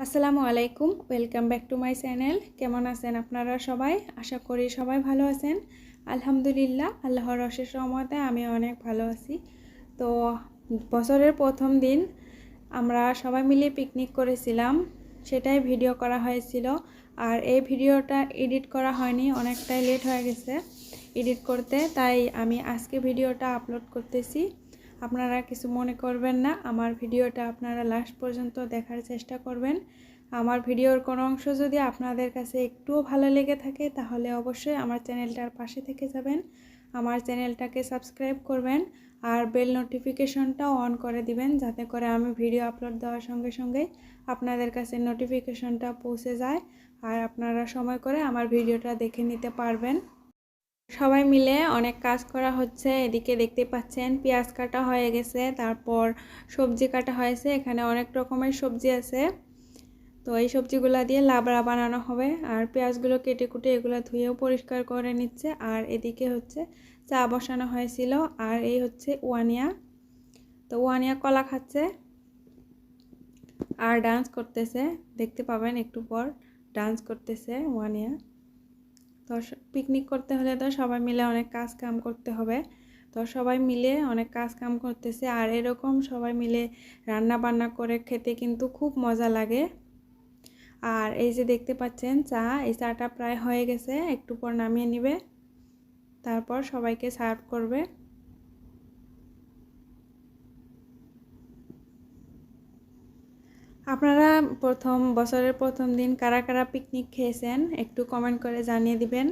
আসসালামু আলাইকুম, welcome back to my channel. কেমন আছেন আপনারা সবাই? আশা করি সবাই ভালো আছেন। আলহামদুলিল্লাহ, আল্লাহর অশেষ রহমতে আমি অনেক ভালো আছি। তো বছরের প্রথম দিন আমরা সবাই মিলে পিকনিক করেছিলাম, সেটাই ভিডিও করা হয়েছিল। আর এই ভিডিওটা এডিট করা হয়নি, অনেকটাই লেট হয়ে গেছে এডিট করতে, তাই আমি আজকে ভিডিওটা আপলোড করতেছি। আপনারা কিছু মনে করবেন না, আমার ভিডিওটা আপনারা লাস্ট পর্যন্ত দেখার চেষ্টা করবেন। আমার ভিডিওর কোনো অংশ যদি আপনাদের কাছে একটুও ভালো লেগে থাকে তাহলে অবশ্যই আমার চ্যানেলটার পাশে থেকে যাবেন, আমার চ্যানেলটাকে সাবস্ক্রাইব করবেন আর বেল নোটিফিকেশনটাও অন করে দিবেন, যাতে করে আমি ভিডিও আপলোড দেওয়ার সঙ্গে সঙ্গেই আপনাদের কাছে নোটিফিকেশনটা পৌঁছে যায় আর আপনারা সময় করে আমার ভিডিওটা দেখে নিতে পারবেন। সবাই মিলে অনেক কাজ করা হচ্ছে। এদিকে দেখতে পাচ্ছেন পেঁয়াজ কাটা হয়ে গেছে, তারপর সবজি কাটা হয়েছে। এখানে অনেক রকমের সবজি আছে, তো এই সবজিগুলো দিয়ে লাবড়া বানানো হবে। আর পেঁয়াজগুলো কেটে কুটে এগুলো ধুয়েও পরিষ্কার করে নিচ্ছে। আর এদিকে হচ্ছে চা বসানো হয়েছিল। আর এই হচ্ছে ওয়ানিয়া, তো ওয়ানিয়া কলা খাচ্ছে আর ডান্স করতেছে, দেখতে পাবেন একটু পর ডান্স করতেছে ওয়ানিয়া। তো পিকনিক করতে হলে তো সবাই মিলে অনেক কাজ কাম করতে হবে, তো সবাই মিলে অনেক কাজ কাম করতেছে। আর এরকম সবাই মিলে রান্না বান্না করে খেতে কিন্তু খুব মজা লাগে। আর এই যে দেখতে পাচ্ছেন চা, এই চাটা প্রায় হয়ে গেছে, একটু পর নামিয়ে নিবে, তারপর সবাইকে সার্ভ করবে। আপনারা বছরের প্রথম দিন কারা কারা পিকনিক খেয়েছেন একটু কমেন্ট করে জানিয়ে দিবেন।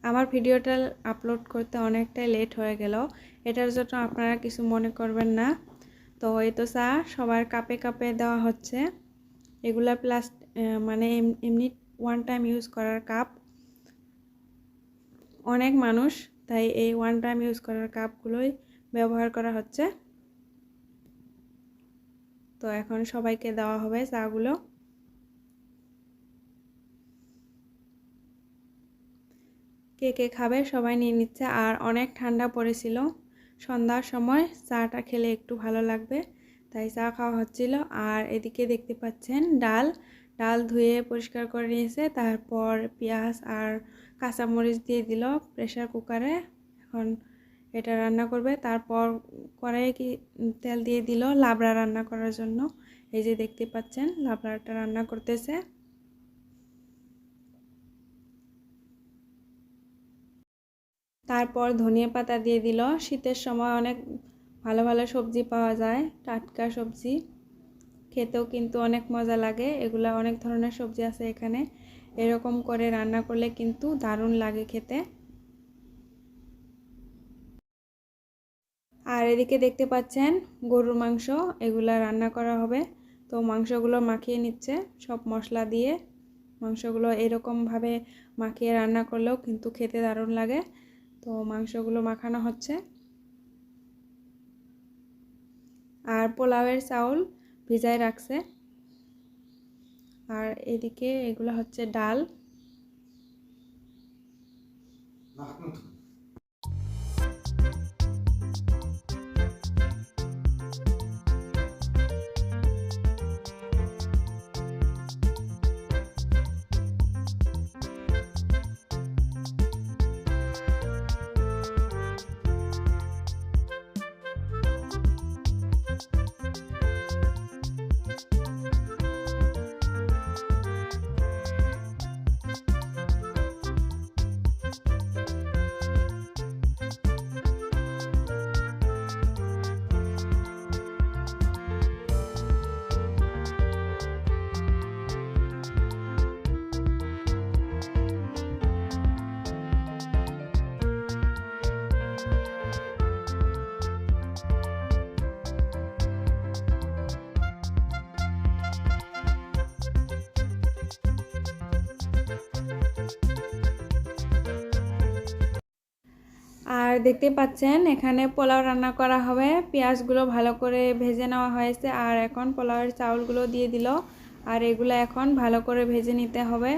আমার ভিডিওটা আপলোড করতে অনেকটাই লেট হয়ে গেল, এটার জন্য আপনারা কিছু মনে করবেন না। তো এই তো চা সবার কাপে কাপে দেওয়া হচ্ছে। এগুলা মানে এমনি ওয়ান টাইম ইউজ করার কাপ, অনেক মানুষ, তাই এই ওয়ান টাইম ইউজ করার কাপগুলোই ব্যবহার করা হচ্ছে। তো এখন সবাইকে দেওয়া হবে চাগুলো। কে কে খাবে সবাই নিয়ে নিচ্ছে। আর অনেক ঠান্ডা পড়েছিল, সন্ধ্যার সময় চাটা খেলে একটু ভালো লাগবে, তাই চা খাওয়া হচ্ছিল। আর এদিকে দেখতে পাচ্ছেন ডাল ডাল ধুয়ে পরিষ্কার করে নিয়েছে, তারপর পেঁয়াজ আর কাঁচামরিচ দিয়ে দিল প্রেসার কুকারে। এখন এটা রান্না করবে। তারপর কড়াইয়ে তেল দিয়ে দিল লাবড়া রান্না করার জন্য। এই যে দেখতে পাচ্ছেন লাবড়াটা রান্না করতেছে। তারপর ধনিয়া পাতা দিয়ে দিল। শীতের সময় অনেক ভালো ভালো সবজি পাওয়া যায়, টাটকা সবজি, খেতেও কিন্তু অনেক মজা লাগে। এগুলা অনেক ধরনের সবজি আছে এখানে, এরকম করে রান্না করলে কিন্তু দারুণ লাগে খেতে। আর এদিকে দেখতে পাচ্ছেন গরুর মাংস, এগুলা রান্না করা হবে। তো মাংসগুলো মাখিয়ে নিচ্ছে সব মশলা দিয়ে। মাংসগুলো এরকমভাবে মাখিয়ে রান্না করলেও কিন্তু খেতে দারুণ লাগে। তো মাংসগুলো মাখানো হচ্ছে। আর পোলাওয়ের চাউল ভিজায় রাখছে। আর এদিকে এগুলো হচ্ছে ডাল। আর দেখতে পাচ্ছেন এখানে পোলাও রান্না করা হবে। পেঁয়াজগুলো ভালো করে ভেজে নেওয়া হয়েছে, আর এখন পোলাওয়ের চাউলগুলো দিয়ে দিল। আর এগুলো এখন ভালো করে ভেজে নিতে হবে।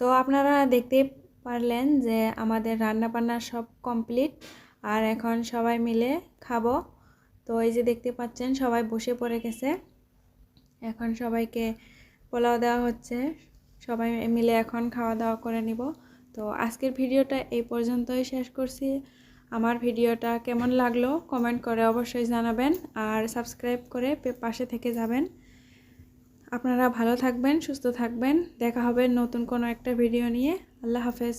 তো আপনারা দেখতে পারলেন যে আমাদের রান্না বান্না সব কমপ্লিট, আর এখন সবাই মিলে খাবো। তো এই যে দেখতে পাচ্ছেন সবাই বসে পড়ে গেছে, এখন সবাইকে পোলাও দেওয়া হচ্ছে, সবাই মিলে এখন খাওয়া দাওয়া করে নিব। তো আজকের ভিডিওটা এই পর্যন্তই শেষ করছি। আমার ভিডিওটা কেমন লাগলো কমেন্ট করে অবশ্যই জানাবেন, আর সাবস্ক্রাইব করে পাশে থেকে যাবেন। আপনারা ভালো থাকবেন, সুস্থ থাকবেন, দেখা হবে নতুন কোনো একটা ভিডিও নিয়ে। আল্লাহ হাফেজ।